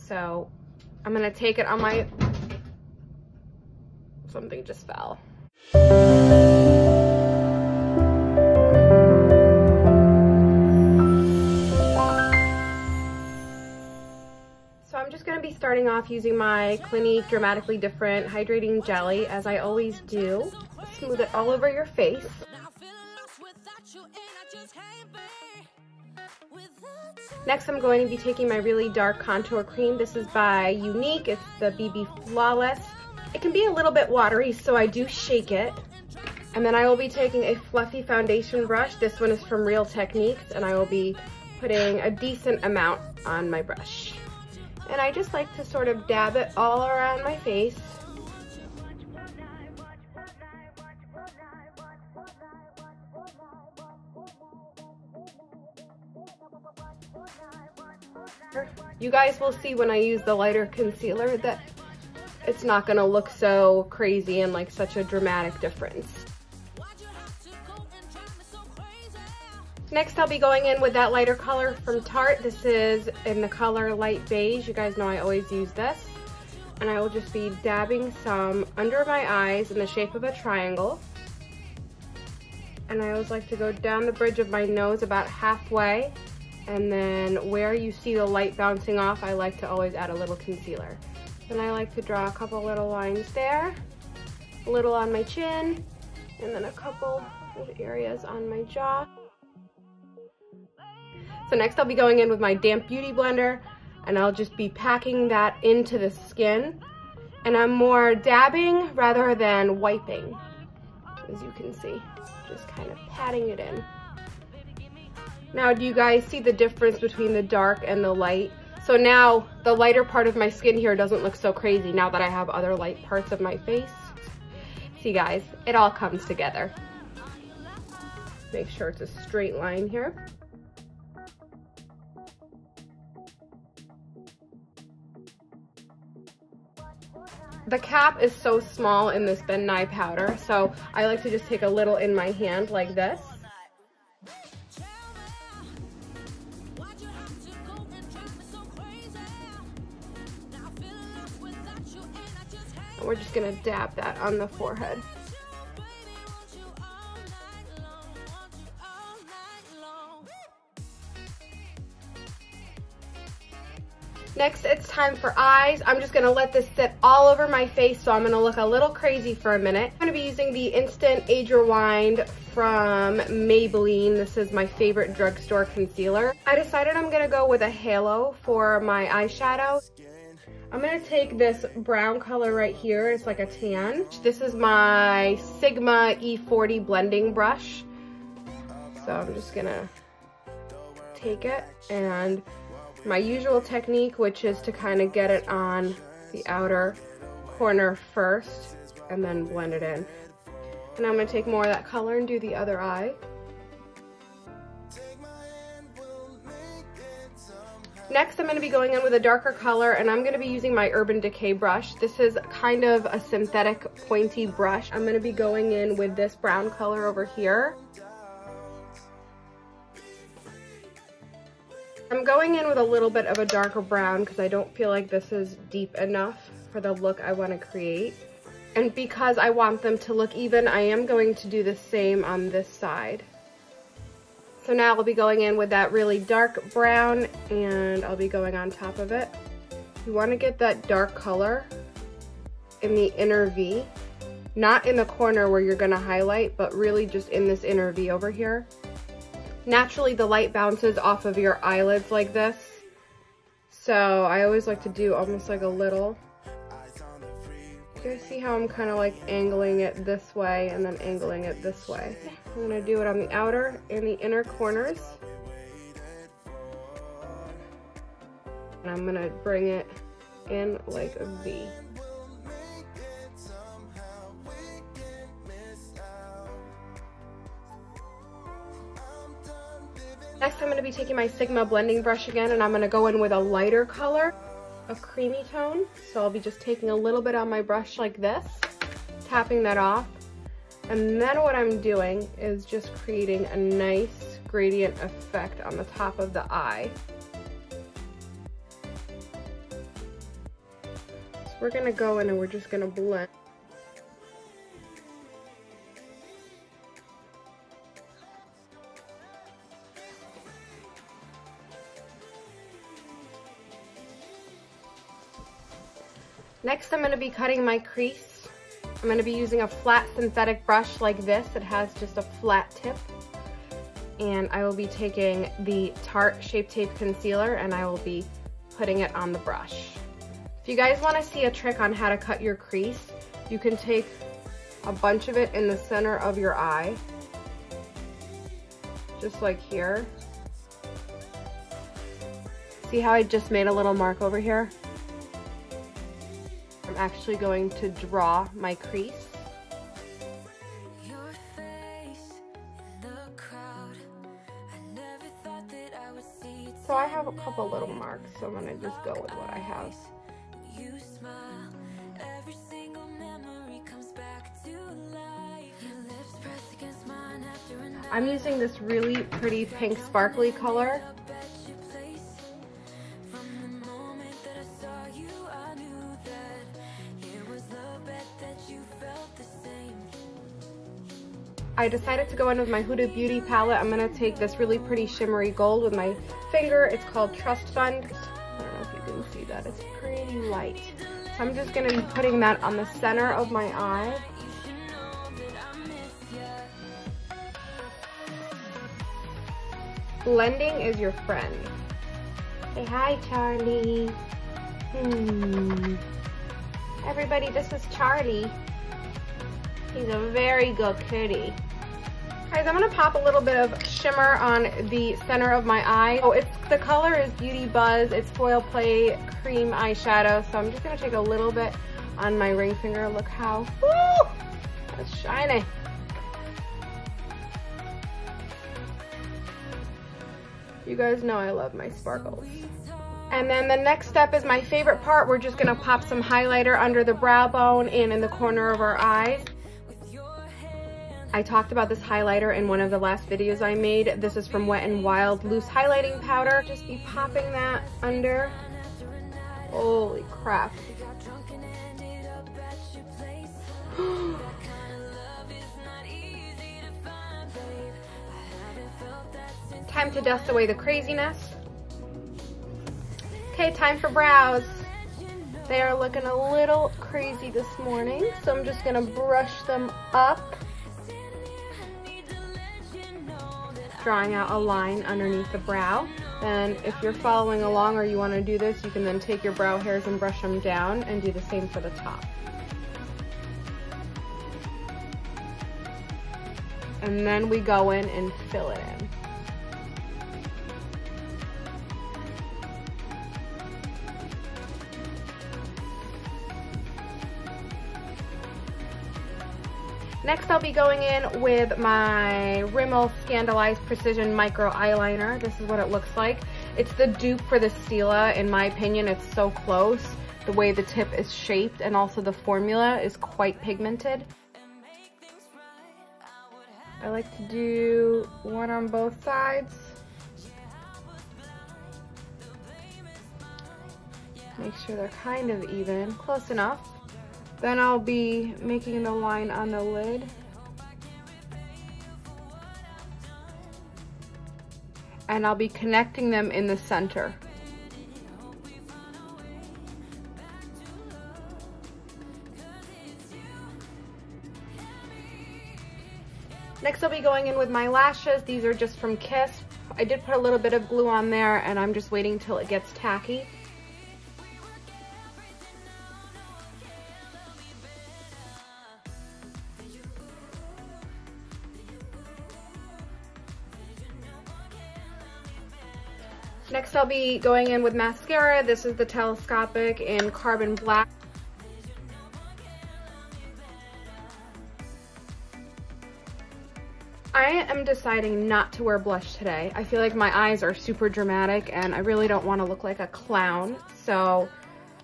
So I'm gonna take it on my, something just fell. So I'm just gonna be starting off using my Clinique Dramatically Different Hydrating Jelly, as I always do. Smooth it all over your face. Next, I'm going to be taking my really dark contour cream. This is by Younique. It's the BB Flawless. It can be a little bit watery, so I do shake it. And then I will be taking a fluffy foundation brush. This one is from Real Techniques, and I will be putting a decent amount on my brush. And I just like to sort of dab it all around my face. You guys will see when I use the lighter concealer that it's not gonna look so crazy and like such a dramatic difference. Next, I'll be going in with that lighter color from Tarte. This is in the color Light Beige. You guys know I always use this. And I will just be dabbing some under my eyes in the shape of a triangle. And I always like to go down the bridge of my nose about halfway. And then where you see the light bouncing off, I like to always add a little concealer. Then I like to draw a couple little lines there, a little on my chin, and then a couple of areas on my jaw. So next I'll be going in with my damp beauty blender, and I'll just be packing that into the skin. And I'm more dabbing rather than wiping, as you can see, just kind of patting it in. Now, do you guys see the difference between the dark and the light? So now the lighter part of my skin here doesn't look so crazy now that I have other light parts of my face. See guys, it all comes together. Make sure it's a straight line here. The cap is so small in this Ben Nye powder, so I like to just take a little in my hand like this. We're just gonna dab that on the forehead. Next, it's time for eyes. I'm just gonna let this sit all over my face, so I'm gonna look a little crazy for a minute. I'm gonna be using the Instant Age Rewind from Maybelline. This is my favorite drugstore concealer. I decided I'm gonna go with a halo for my eyeshadow. I'm gonna take this brown color right here. It's like a tan. This is my Sigma E40 blending brush. So I'm just gonna take it, and my usual technique, which is to kind of get it on the outer corner first and then blend it in. And I'm gonna take more of that color and do the other eye. Next, I'm going to be going in with a darker color, and I'm going to be using my Urban Decay brush. This is kind of a synthetic pointy brush. I'm going to be going in with this brown color over here. I'm going in with a little bit of a darker brown because I don't feel like this is deep enough for the look I want to create. And because I want them to look even, I am going to do the same on this side. So now I'll be going in with that really dark brown, and I'll be going on top of it. You want to get that dark color in the inner V, not in the corner where you're going to highlight, but really just in this inner V over here. Naturally, the light bounces off of your eyelids like this, so I always like to do almost like a little. You guys see how I'm kind of like angling it this way and then angling it this way? I'm going to do it on the outer and the inner corners. And I'm going to bring it in like a V. Next, I'm going to be taking my Sigma blending brush again, and I'm going to go in with a lighter color, a creamy tone. So I'll be just taking a little bit on my brush like this, tapping that off. And then what I'm doing is just creating a nice gradient effect on the top of the eye. we're gonna go in and we're just gonna blend. Next, I'm gonna be cutting my crease. I'm gonna be using a flat synthetic brush like this. It has just a flat tip. And I will be taking the Tarte Shape Tape Concealer and I will be putting it on the brush. If you guys wanna see a trick on how to cut your crease, you can take a bunch of it in the center of your eye, just like here. See how I just made a little mark over here? I'm actually going to draw my crease. So I have a couple little marks, so I'm gonna just go with what I have. I'm using this really pretty pink sparkly color. I decided to go in with my Huda Beauty palette. I'm gonna take this really pretty shimmery gold with my finger. It's called Trust Fund. I don't know if you can see that, it's pretty light. So I'm just gonna be putting that on the center of my eye. Blending is your friend. Say hi, Charlie. Everybody, this is Charlie. He's a very good kitty. Guys, I'm gonna pop a little bit of shimmer on the center of my eye. Oh, the color is Beauty Buzz. It's Foil Play Cream Eyeshadow. So I'm just gonna take a little bit on my ring finger. Look how, woo, that's shiny. You guys know I love my sparkles. And then the next step is my favorite part. We're just gonna pop some highlighter under the brow bone and in the corner of our eyes. I talked about this highlighter in one of the last videos I made. This is from Wet n Wild Loose Highlighting Powder. Just be popping that under. Holy crap. Time to dust away the craziness. Okay, time for brows. They are looking a little crazy this morning, so I'm just gonna brush them up. Drawing out a line underneath the brow. Then if you're following along or you want to do this, you can then take your brow hairs and brush them down and do the same for the top. And then we go in and fill it in. Next, I'll be going in with my Rimmel Scandaleyes Precision Micro Eyeliner. This is what it looks like. It's the dupe for the Stila. In my opinion, it's so close. The way the tip is shaped and also the formula is quite pigmented. I like to do one on both sides. Make sure they're kind of even, close enough. Then I'll be making the line on the lid. And I'll be connecting them in the center. Next, I'll be going in with my lashes. These are just from Kiss. I did put a little bit of glue on there and I'm just waiting till it gets tacky. Next, I'll be going in with mascara. This is the Telescopic in Carbon Black. I am deciding not to wear blush today. I feel like my eyes are super dramatic and I really don't want to look like a clown. So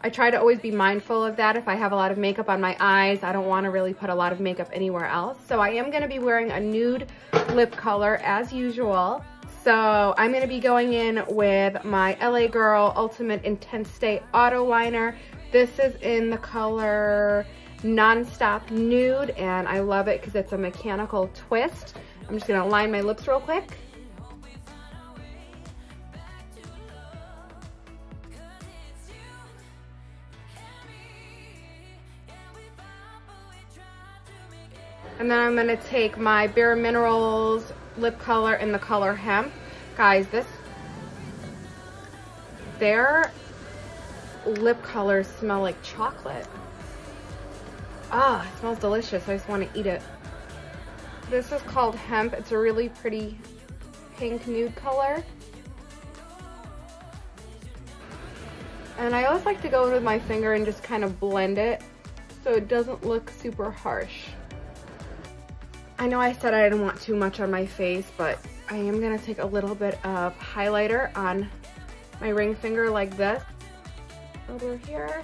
I try to always be mindful of that. If I have a lot of makeup on my eyes, I don't want to really put a lot of makeup anywhere else. So I am going to be wearing a nude lip color as usual. So I'm going to be going in with my LA Girl Ultimate Intense Stay Auto Liner. This is in the color Nonstop Nude, and I love it because it's a mechanical twist. I'm just gonna line my lips real quick. And then I'm gonna take my Bare Minerals lip color in the color Hemp. Guys, their lip colors smell like chocolate. Ah, it smells delicious. I just want to eat it. This is called Hemp. It's a really pretty pink nude color. And I always like to go with my finger and just kind of blend it so it doesn't look super harsh. I know I said I didn't want too much on my face, but I am going to take a little bit of highlighter on my ring finger like this. Over here.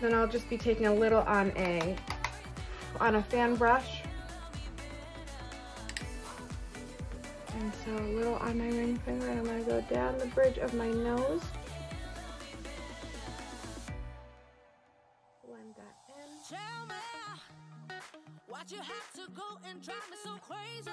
Then I'll just be taking a little on a fan brush. And so a little on my ring finger, and I'm going to go down the bridge of my nose. Blend that in. Tell me, why'd you have to go and drive me so crazy?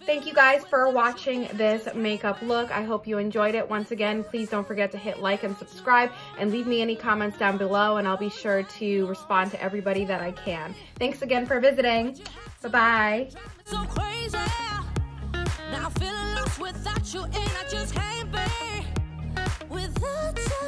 Thank you guys for watching this makeup look. I hope you enjoyed it. Once again, please don't forget to hit like and subscribe and leave me any comments down below, and I'll be sure to respond to everybody that I can. Thanks again for visiting. Bye-bye. So crazy. Now feeling lost without you, and I just can't be without you.